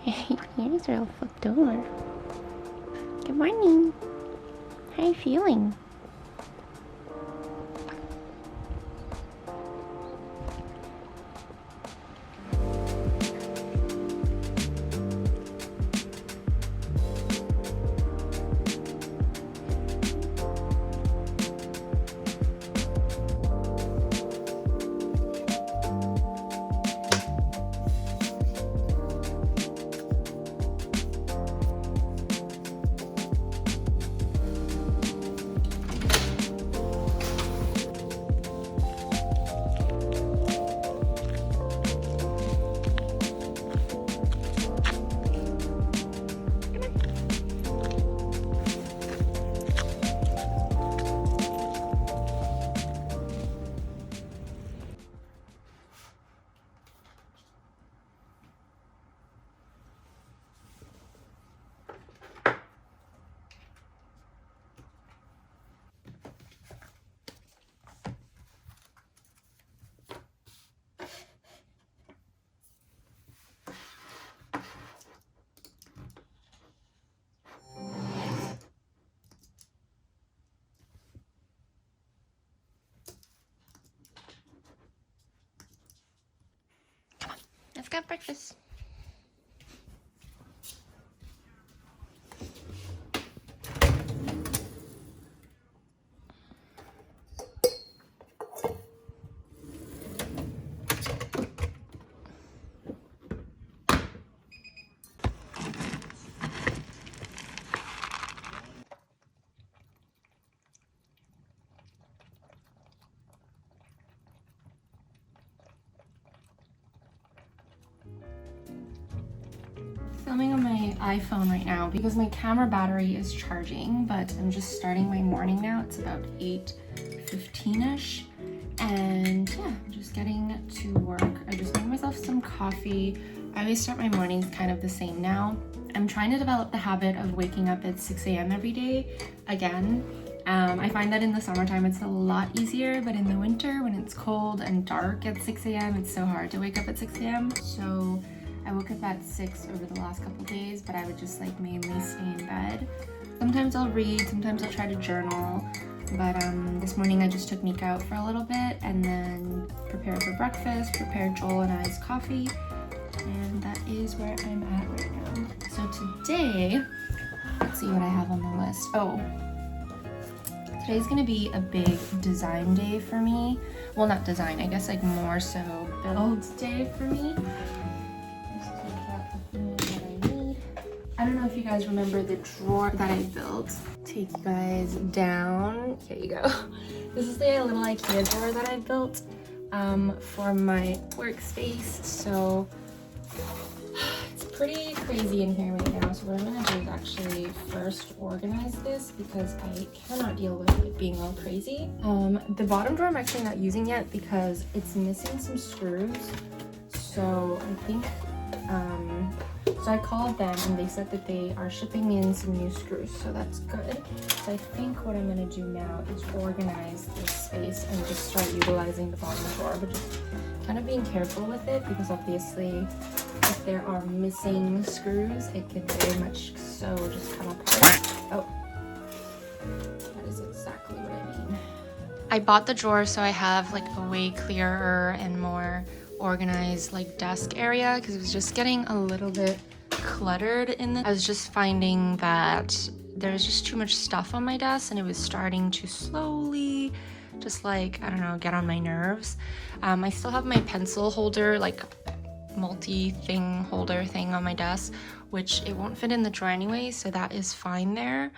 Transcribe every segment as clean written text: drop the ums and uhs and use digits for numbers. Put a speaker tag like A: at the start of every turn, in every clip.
A: Here's your foot door. Good morning. How are you feeling? Let's get breakfast. Filming on my iPhone right now because my camera battery is charging, but I'm just starting my morning now. It's about 8:15ish, and yeah, I'm just getting to work. I just made myself some coffee. I always start my mornings kind of the same now. I'm trying to develop the habit of waking up at 6 a.m. every day again. I find that in the summertime it's a lot easier, but in the winter when it's cold and dark at 6 a.m. it's so hard to wake up at 6 a.m. So I woke up at 6 over the last couple days, but I would just like mainly stay in bed. Sometimes I'll read, sometimes I'll try to journal, but this morning I just took Mika out for a little bit and then prepared for breakfast, prepared Joel and I's coffee, and that is where I'm at right now. So today, let's see what I have on the list. Oh, today's gonna be a big design day for me. Well, not design, I guess like more so build day for me. I don't know if you guys remember the drawer that I built. Take you guys down. Here you go. This is the little IKEA drawer that I built for my workspace. So it's pretty crazy in here right now. So what I'm gonna do is actually first organize this because I cannot deal with it being all crazy. The bottom drawer I'm actually not using yet because it's missing some screws. So I think, so I called them and they said that they are shipping in some new screws, so that's good. So I think what I'm gonna do now is organize this space and just start utilizing the bottom drawer, but just kind of being careful with it because obviously if there are missing screws, it can very much so just come apart. Oh, that is exactly what I mean. I bought the drawer so I have like a way clearer and more organized like desk area because it was just getting a little bit cluttered in the. I was just finding that there's just too much stuff on my desk and it was starting to slowly just like, I don't know, get on my nerves. I still have my pencil holder, like multi-thing holder thing on my desk, which it won't fit in the drawer anyway, so that is fine there.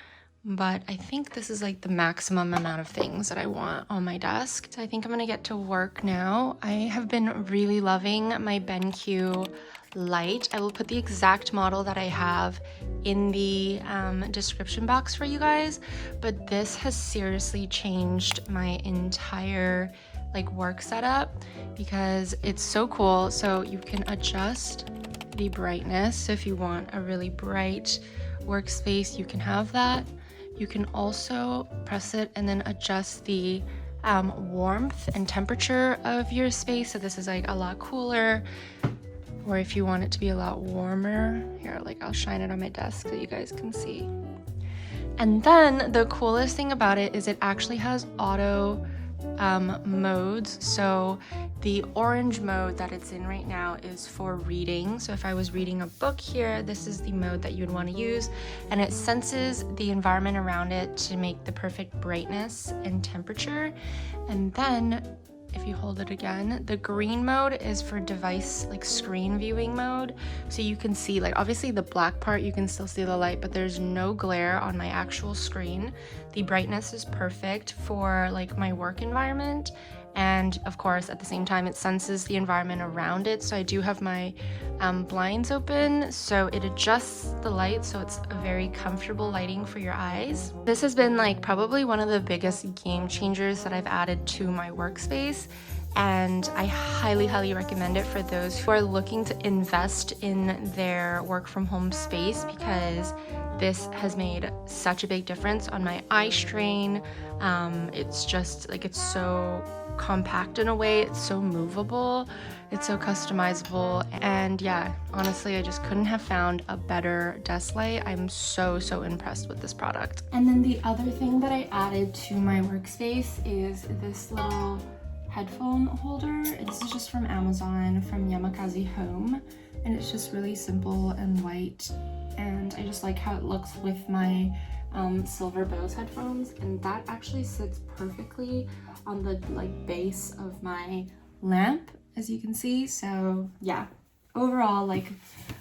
A: But I think this is like the maximum amount of things that I want on my desk. So I think I'm gonna get to work now. I have been really loving my BenQ light. I will put the exact model that I have in the description box for you guys, but this has seriously changed my entire like work setup because it's so cool. So you can adjust the brightness. So if you want a really bright workspace, you can have that. You can also press it and then adjust the warmth and temperature of your space. So this is like a lot cooler. or if you want it to be a lot warmer, here, like I'll shine it on my desk so you guys can see. And then the coolest thing about it is it actually has auto modes. So the orange mode that it's in right now is for reading. So if I was reading a book here, this is the mode that you would want to use, and it senses the environment around it to make the perfect brightness and temperature. And then if you hold it again, the green mode is for device, like screen viewing mode. So you can see, like, obviously the black part, you can still see the light, but there's no glare on my actual screen. The brightness is perfect for like my work environment. And of course, at the same time, it senses the environment around it. So I do have my blinds open, so it adjusts the light, so it's a very comfortable lighting for your eyes. This has been like probably one of the biggest game changers that I've added to my workspace, and I highly recommend it for those who are looking to invest in their work from home space, because this has made such a big difference on my eye strain. It's just like, it's so compact in a way, it's so movable, it's so customizable, and yeah, honestly, I just couldn't have found a better desk light. I'm so impressed with this product. And then the other thing that I added to my workspace is this little headphone holder. This is just from Amazon, from Yamakasi Home, and it's just really simple and white, and I just like how it looks with my silver Bose headphones, and that actually sits perfectly on the like base of my lamp, as you can see. So yeah, overall, like,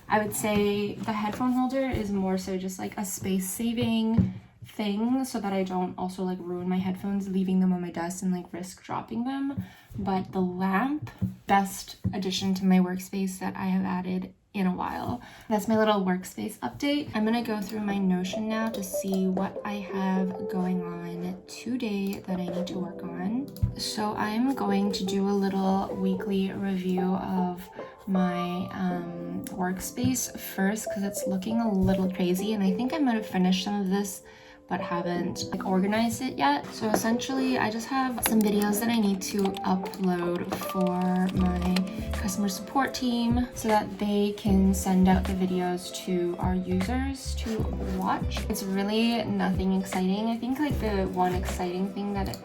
A: I would say the headphone holder is more so just like a space saving thing, so that I don't also like ruin my headphones leaving them on my desk and like risk dropping them. But the lamp, best addition to my workspace that I have added in a while. That's my little workspace update. I'm gonna go through my Notion now to see what I have going on today that I need to work on. So I'm going to do a little weekly review of my workspace first, because it's looking a little crazy, and I think I might have finished some of this but haven't like organized it yet. So essentially I just have some videos that I need to upload for my customer support team so that they can send out the videos to our users to watch. It's really nothing exciting. I think like the one exciting thing that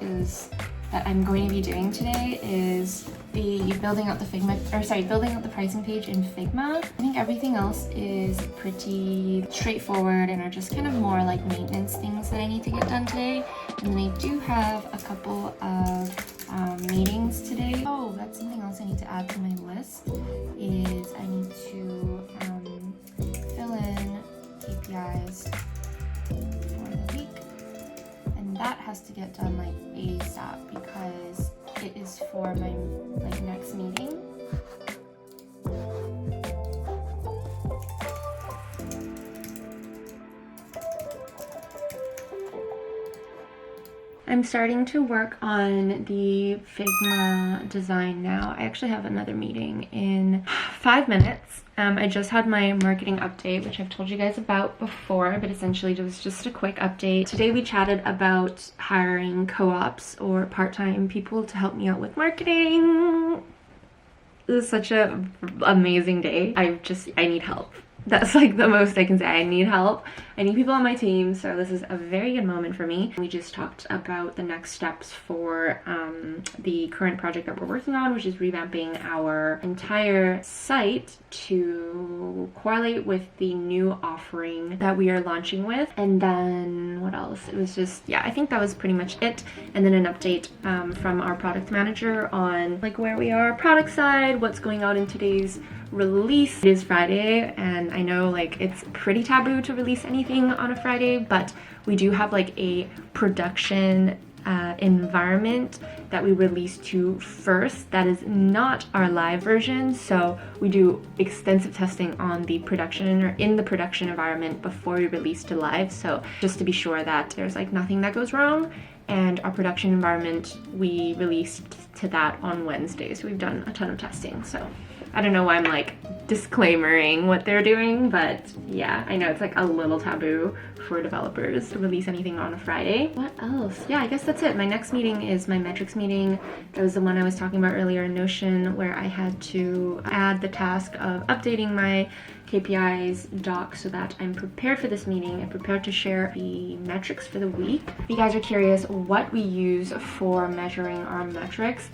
A: I'm going to be doing today is building out the pricing page in Figma. I think everything else is pretty straightforward and are just kind of more like maintenance things that I need to get done today. And then I do have a couple of meetings today. Oh, that's something else I need to add to my list, is I need to fill in KPIs for the week. And that has to get done like ASAP because it is for my like next meeting. I'm starting to work on the Figma design now. I actually have another meeting in 5 minutes. I just had my marketing update, which I've told you guys about before, but essentially it was just a quick update. Today we chatted about hiring co-ops or part-time people to help me out with marketing. It was such an amazing day. I need help. That's like the most I can say. I need help. I need people on my team, so this is a very good moment for me. We just talked about the next steps for the current project that we're working on, which is revamping our entire site to correlate with the new offering that we are launching with. And then what else? It was just, yeah, I think that was pretty much it. And then an update from our product manager on like where we are product side, what's going on in today's release. It is Friday, and I know like it's pretty taboo to release anything on a Friday, but we do have like a production environment that we release to first that is not our live version. So we do extensive testing on the production or in the production environment before we release to live, so just to be sure that there's like nothing that goes wrong. And our production environment, we released to that on Wednesday, so we've done a ton of testing. So I don't know why I'm like disclaimering what they're doing, but yeah, I know it's like a little taboo for developers to release anything on a Friday. What else? Yeah, I guess that's it. My next meeting is my metrics meeting. That was the one I was talking about earlier in Notion, where I had to add the task of updating my KPIs doc so that I'm prepared for this meeting and prepared to share the metrics for the week. If you guys are curious what we use for measuring our metrics,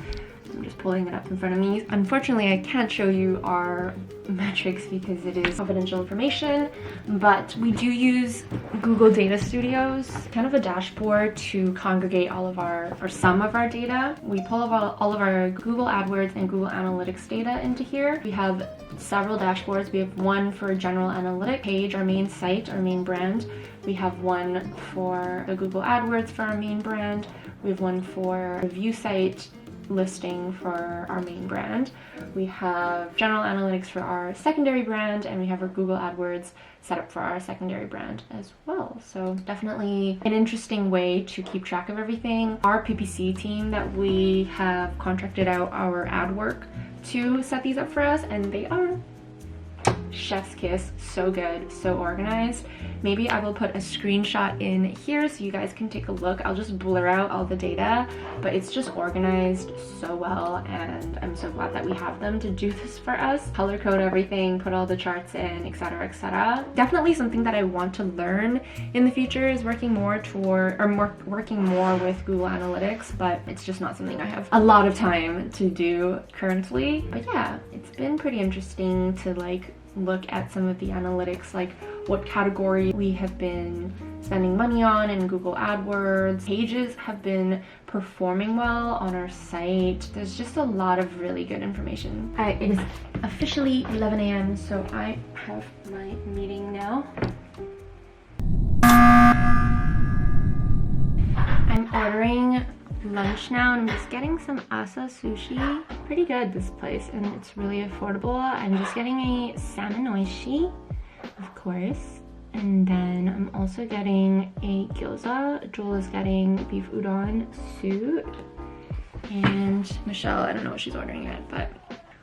A: I'm just pulling it up in front of me. Unfortunately, I can't show you our metrics because it is confidential information, but we do use Google Data Studios, kind of a dashboard to congregate all of our, or some of our data. We pull all of our Google AdWords and Google Analytics data into here. We have several dashboards. We have one for general analytic page, our main site, our main brand. We have one for the Google AdWords for our main brand. We have one for review site listing for our main brand. We have general analytics for our secondary brand, and we have our Google AdWords set up for our secondary brand as well. So definitely an interesting way to keep track of everything. Our PPC team that we have contracted out our ad work to set these up for us, and they are chef's kiss, so good, so organized. Maybe I will put a screenshot in here so you guys can take a look. I'll just blur out all the data, but it's just organized so well, and I'm so glad that we have them to do this for us. Color code everything, put all the charts in, etc, etc. Definitely something that I want to learn in the future is working more with Google Analytics, but it's just not something I have a lot of time to do currently. But yeah, it's been pretty interesting to like look at some of the analytics, like what category we have been spending money on in Google AdWords. Pages have been performing well on our site. There's just a lot of really good information. It is officially 11 a.m. so I have my meeting now. I'm ordering lunch now, and I'm just getting some asa sushi. Pretty good, this place, and it's really affordable. I'm just getting a salmon oishi, of course, and then I'm also getting a gyoza. Joel is getting beef udon soup, and Michelle, I don't know what she's ordering yet, but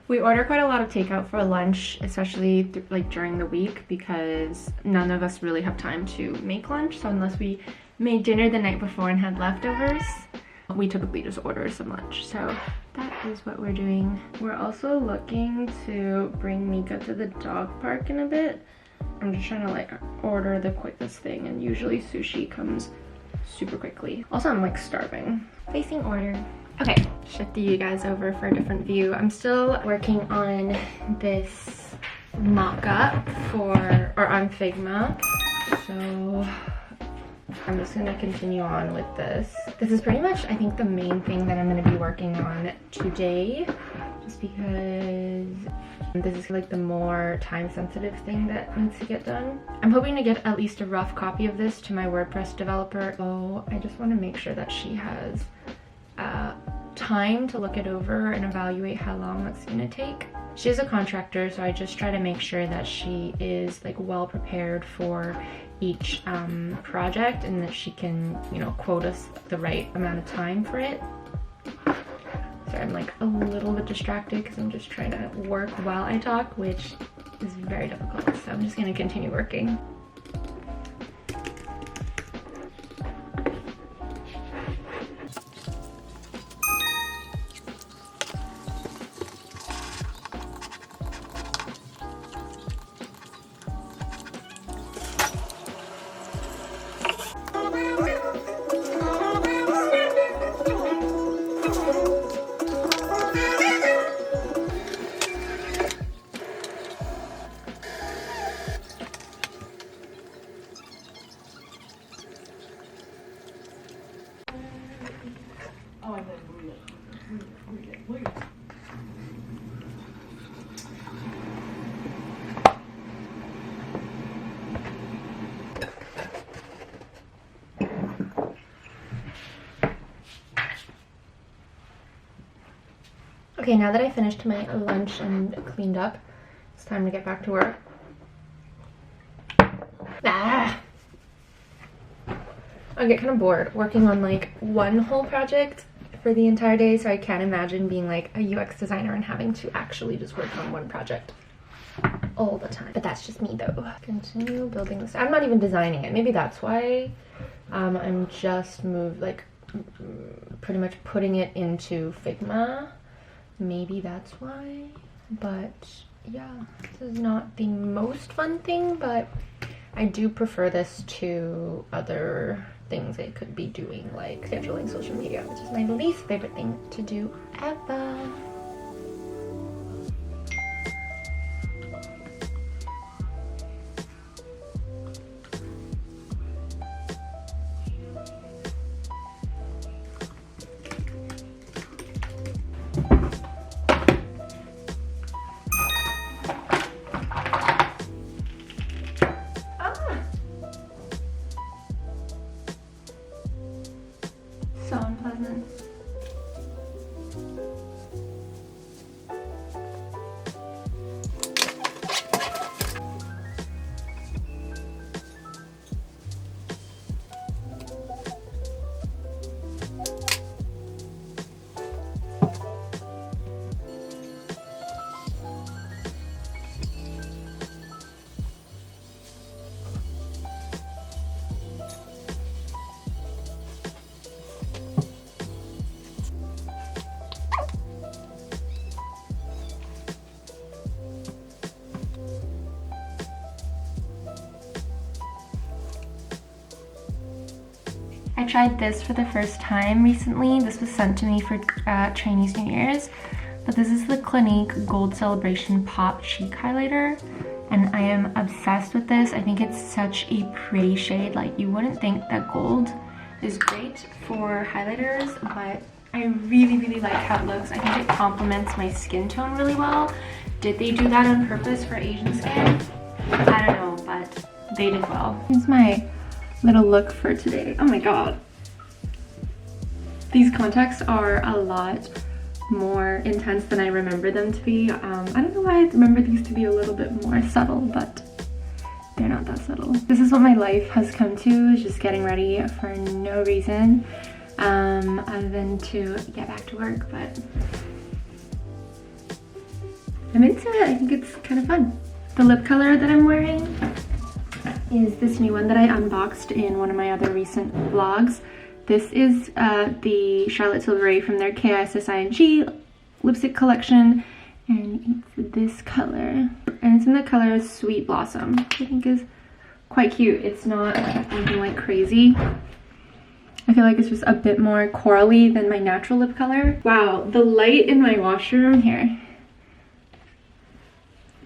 A: we order quite a lot of takeout for lunch, especially like during the week, because none of us really have time to make lunch. So unless we made dinner the night before and had leftovers, we typically just order some lunch. So that is what we're doing. We're also looking to bring Mika to the dog park in a bit. I'm just trying to like order the quickest thing, and usually sushi comes super quickly. Also, I'm like starving. Placing order. Okay, shifting you guys over for a different view. I'm still working on this mock-up on Figma. So I'm just gonna continue on with this. This is pretty much, I think, the main thing that I'm gonna be working on today, just because this is like the more time-sensitive thing that needs to get done. I'm hoping to get at least a rough copy of this to my WordPress developer. So I just want to make sure that she has time to look it over and evaluate how long that's gonna take. She's a contractor, so I just try to make sure that she is like well prepared for each project, and that she can, you know, quote us the right amount of time for it. Sorry, I'm like a little bit distracted because I'm just trying to work while I talk, which is very difficult. So I'm just gonna continue working. Okay, now that I finished my lunch and cleaned up, it's time to get back to work. I get kind of bored working on like one whole project for the entire day, so I can't imagine being like a UX designer and having to actually just work on one project all the time. But that's just me though. Continue building this. I'm not even designing it. Maybe that's why I'm just pretty much putting it into Figma. Maybe that's why. But yeah, this is not the most fun thing, but I do prefer this to other things I could be doing, like scheduling social media, which is my least favorite thing to do ever. So unpleasant. I tried this for the first time recently. This was sent to me for Chinese New Year's, but this is the Clinique Gold Celebration Pop Cheek Highlighter, and I am obsessed with this. I think it's such a pretty shade. Like, you wouldn't think that gold is great for highlighters, but I really like how it looks. I think it complements my skin tone really well. Did they do that on purpose for Asian skin? I don't know, but they did well. Here's my little look for today. Oh my god. These contacts are a lot more intense than I remember them to be. I don't know why I remember these to be a little bit more subtle, but they're not that subtle. This is what my life has come to, is just getting ready for no reason other than to get back to work, but I'm into it. I think it's kind of fun. The lip color that I'm wearing is this new one that I unboxed in one of my other recent vlogs. This is the Charlotte Tilbury from their KISSING lipstick collection, and it's this color, and it's in the color Sweet Blossom, which I think is quite cute. It's not anything like crazy. I feel like it's just a bit more corally than my natural lip color. Wow, the light in my washroom here.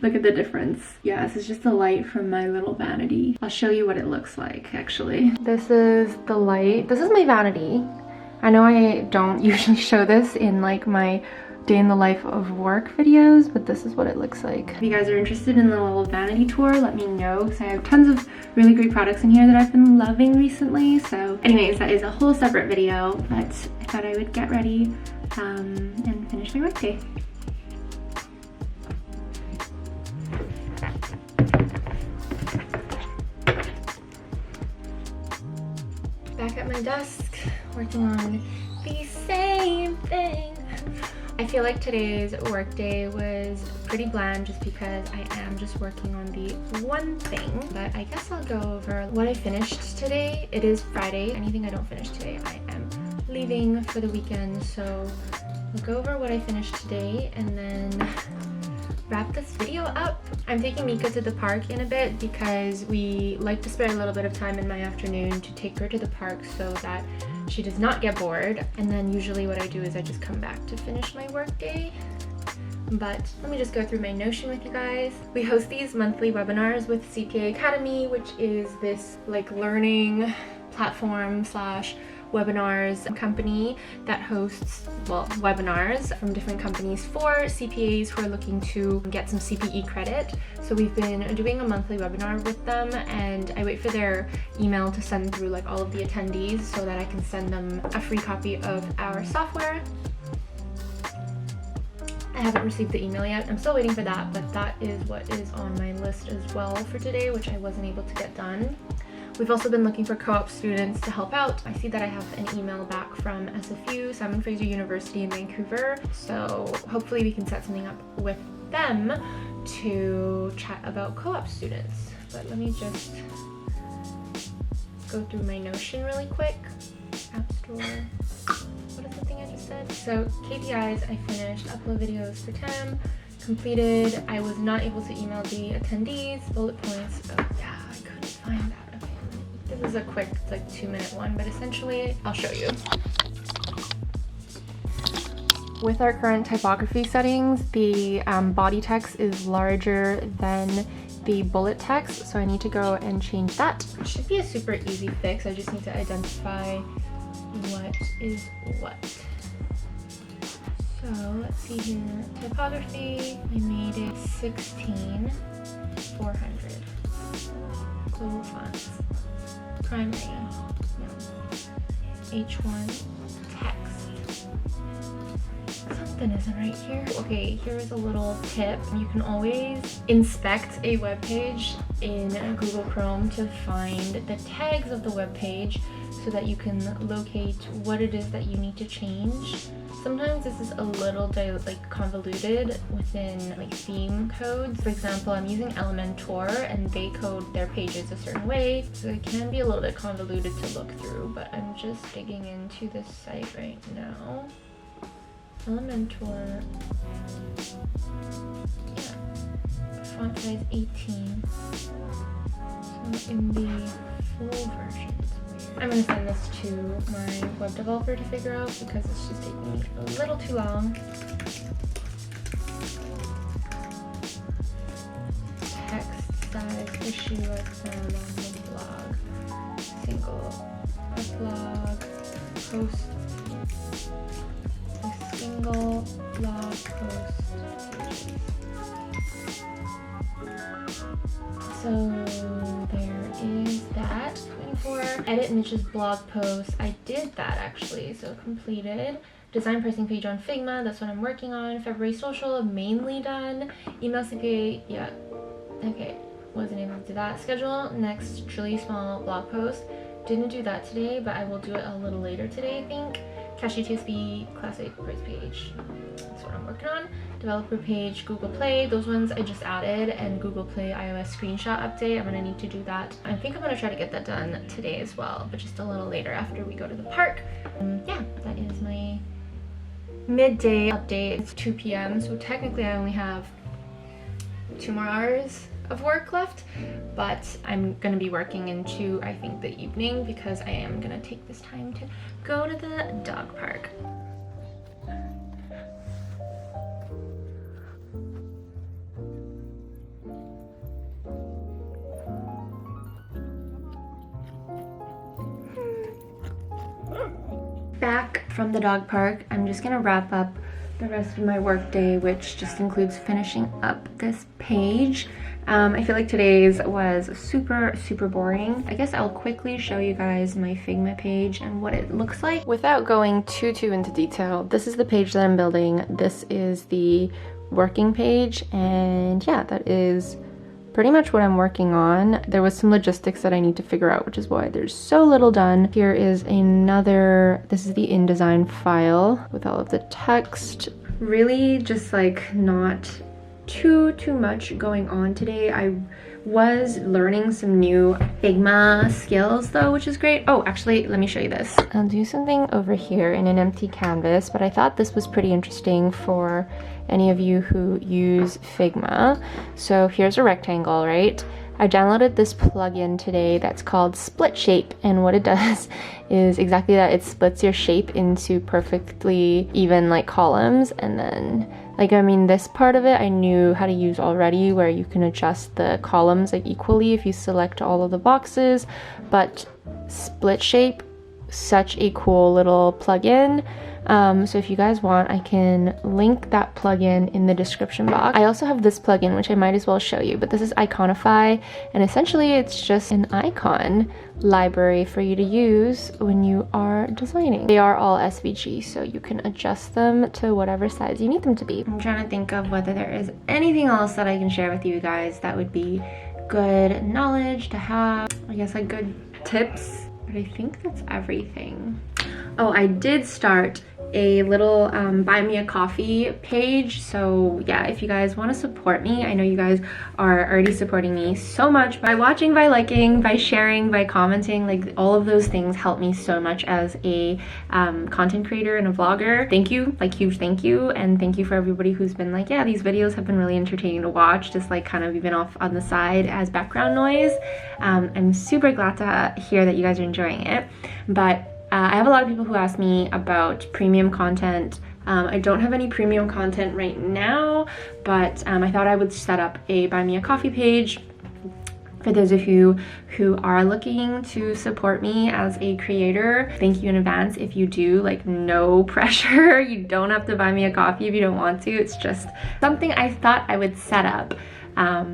A: Look at the difference. Yeah, this is just the light from my little vanity. I'll show you what it looks like, actually. This is the light. This is my vanity. I know I don't usually show this in like my day in the life of work videos, but this is what it looks like. If you guys are interested in the little vanity tour, let me know, because I have tons of really great products in here that I've been loving recently. So anyways, that is a whole separate video, but I thought I would get ready and finish my workday. Back at my desk, working on the same thing. I feel like today's workday was pretty bland just because I am just working on the one thing, but I guess I'll go over what I finished today. It is Friday. Anything I don't finish today, I am leaving for the weekend, so I'll go over what I finished today and then wrap this video up. I'm taking Mika to the park in a bit because we like to spare a little bit of time in my afternoon to take her to the park so that she does not get bored. And then usually what I do is I just come back to finish my work day. But let me just go through my Notion with you guys. We host these monthly webinars with CPA Academy, which is this like learning platform slash webinars company that hosts, well, webinars from different companies for CPAs who are looking to get some CPE credit. So we've been doing a monthly webinar with them, and I wait for their email to send through like all of the attendees so that I can send them a free copy of our software. I haven't received the email yet. I'm still waiting for that, but that is what is on my list as well for today, which I wasn't able to get done. We've also been looking for co-op students to help out. I see that I have an email back from SFU, Simon Fraser University in Vancouver. So hopefully we can set something up with them to chat about co-op students. But let me just go through my Notion really quick. App Store. What is the thing I just said? So KPIs, I finished. Upload videos for TEM. Completed. I was not able to email the attendees. Bullet points. Oh yeah, I couldn't find that. Okay. This is a quick, like 2-minute one, but essentially I'll show you. With our current typography settings, the body text is larger than the bullet text, so I need to go and change that. It should be a super easy fix. I just need to identify what is what. So let's see here. Typography, I made it 16,400. Global fonts. Primary. No. H1. Text. Something isn't right here. Okay, here's a little tip. You can always inspect a web page in Google Chrome to find the tags of the web page so that you can locate what it is that you need to change. Sometimes this is a little convoluted within like theme codes. For example, I'm using Elementor and they code their pages a certain way, so it can be a little bit convoluted to look through, but I'm just digging into this site right now. Elementor, yeah, font size 18, so in the full version. I'm going to send this to my web developer to figure out because it's just taking me a little too long. Text size issue I found on the blog. Single. A blog post. A single blog post. So there is that. For edit niches blog post, I did that actually, so completed. Design pricing page on Figma, that's what I'm working on. February social, mainly done. Email CPA, yeah, okay, wasn't able to do that. Schedule next really small blog post, didn't do that today, but I will do it a little later today, I think. Kashoo TSB classic price page, that's what I'm working on. Developer page, Google Play, those ones I just added, and Google Play iOS screenshot update. I'm gonna need to do that. I think I'm gonna try to get that done today as well, but just a little later after we go to the park. Yeah, that is my midday update. It's 2 p.m. so technically I only have 2 more hours of work left, but I'm gonna be working into, I think, the evening because I am gonna take this time to go to the dog park. Back from the dog park, I'm just gonna wrap up the rest of my work day, which just includes finishing up this page. I feel like today's was super boring. I guess I'll quickly show you guys my Figma page and what it looks like. Without going too into detail, this is the page that I'm building. This is the working page, and yeah, that is pretty much what I'm working on. There was some logistics that I need to figure out, which is why there's so little done. Here is another, this is the InDesign file with all of the text. Really just like not too much going on today. I was learning some new Figma skills though, which is great. Oh, actually, let me show you this. I'll do something over here in an empty canvas, but I thought this was pretty interesting for any of you who use Figma. So here's a rectangle, right? I downloaded this plugin today that's called Split Shape, and what it does is exactly that. It splits your shape into perfectly even like columns, and then like, I mean, this part of it I knew how to use already, where you can adjust the columns like equally if you select all of the boxes, but Split Shape, such a cool little plugin. So if you guys want, I can link that plugin in the description box. I also have this plugin, which I might as well show you, but this is Iconify, and essentially it's just an icon library for you to use when you are designing. They are all SVG, so you can adjust them to whatever size you need them to be. I'm trying to think of whether there is anything else that I can share with you guys that would be good knowledge to have. I guess a good tips, but I think that's everything. Oh, I did start a little buy me a coffee page, so yeah, if you guys want to support me, I know you guys are already supporting me so much by watching, by liking, by sharing, by commenting. Like, all of those things help me so much as a content creator and a vlogger. Thank you, like, huge thank you. And thank you for everybody who's been like, yeah, these videos have been really entertaining to watch, just like kind of even off on the side as background noise. I'm super glad to hear that you guys are enjoying it. But I have a lot of people who ask me about premium content. I don't have any premium content right now, but I thought I would set up a buy me a coffee page for those of you who are looking to support me as a creator. Thank you in advance if you do, like, no pressure. You don't have to buy me a coffee if you don't want to. It's just something I thought I would set up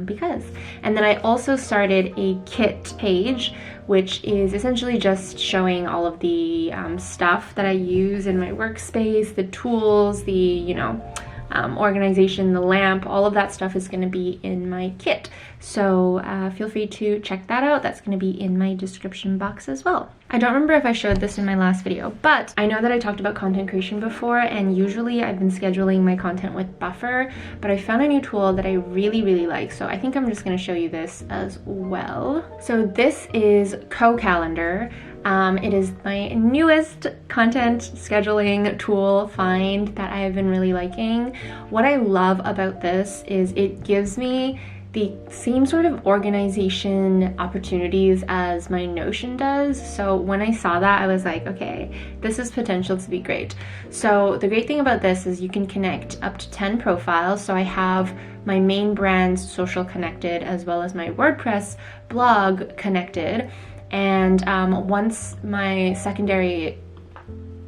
A: because. And then I also started a kit page, which is essentially just showing all of the stuff that I use in my workspace, the tools, the, you know, organization, the lamp, all of that stuff is going to be in my kit. So feel free to check that out. That's going to be in my description box as well. I don't remember if I showed this in my last video, but I know that I talked about content creation before, and usually I've been scheduling my content with Buffer, but I found a new tool that I really like, so I think I'm just going to show you this as well. So this is Co-Calendar. It is my newest content scheduling tool find that I have been really liking. What I love about this is it gives me the same sort of organization opportunities as my Notion does. So when I saw that, I was like, okay, this has potential to be great. So the great thing about this is you can connect up to 10 profiles. So I have my main brand's social connected, as well as my WordPress blog connected. And once my secondary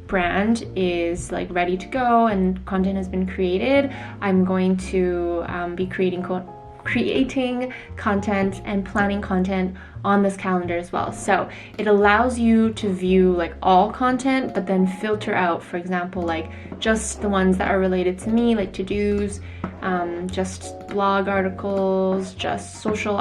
A: brand is like ready to go and content has been created, I'm going to be creating content and planning content on this calendar as well. So it allows you to view like all content, but then filter out, for example, like just the ones that are related to me, like to-dos, just blog articles, just social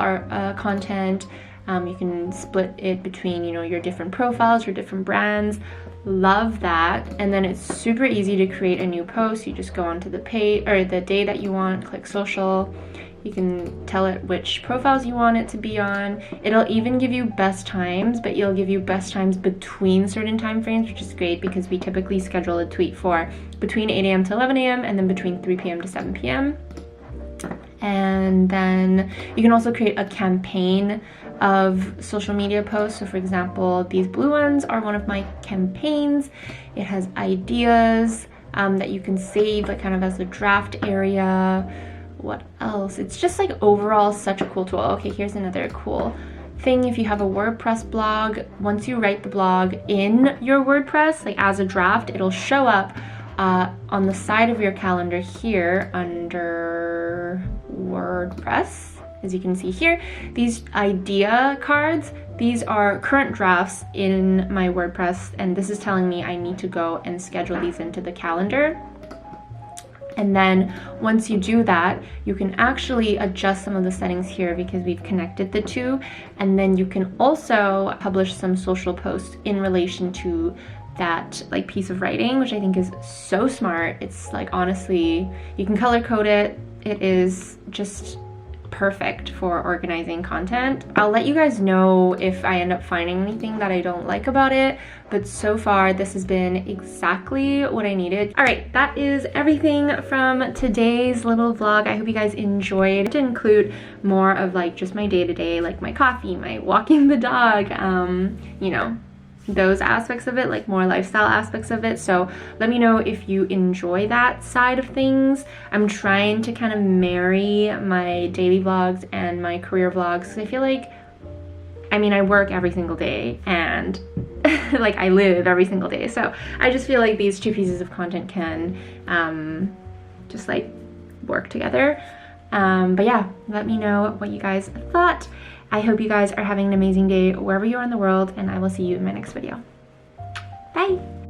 A: content. You can split it between, you know, your different profiles, your different brands. Love that. And then it's super easy to create a new post. You just go onto the page or the day that you want, click social. You can tell it which profiles you want it to be on. It'll even give you best times, but it'll give you best times between certain time frames, which is great because we typically schedule a tweet for between 8 a.m. to 11 a.m. and then between 3 p.m. to 7 p.m. And then you can also create a campaign of social media posts. So for example, these blue ones are one of my campaigns. It has ideas that you can save, like kind of as a draft area. What else? It's just like overall such a cool tool. Okay, here's another cool thing. If you have a WordPress blog, once you write the blog in your WordPress, like as a draft, it'll show up on the side of your calendar here under WordPress. As you can see here, these idea cards, these are current drafts in my WordPress, and this is telling me I need to go and schedule these into the calendar. And then once you do that, you can actually adjust some of the settings here because we've connected the two. And then you can also publish some social posts in relation to that like piece of writing, which I think is so smart. It's like, honestly, you can color code it. It is just perfect for organizing content. I'll let you guys know if I end up finding anything that I don't like about it, but so far this has been exactly what I needed. All right, that is everything from today's little vlog. I hope you guys enjoyed. To include more of like just my day-to-day, like my coffee, my walking the dog, you know, those aspects of it, like more lifestyle aspects of it. So let me know if you enjoy that side of things. I'm trying to kind of marry my daily vlogs and my career vlogs. I feel like, I mean, I work every single day and like I live every single day. So I just feel like these two pieces of content can just like work together. But yeah, let me know what you guys thought. I hope you guys are having an amazing day wherever you are in the world, and I will see you in my next video. Bye!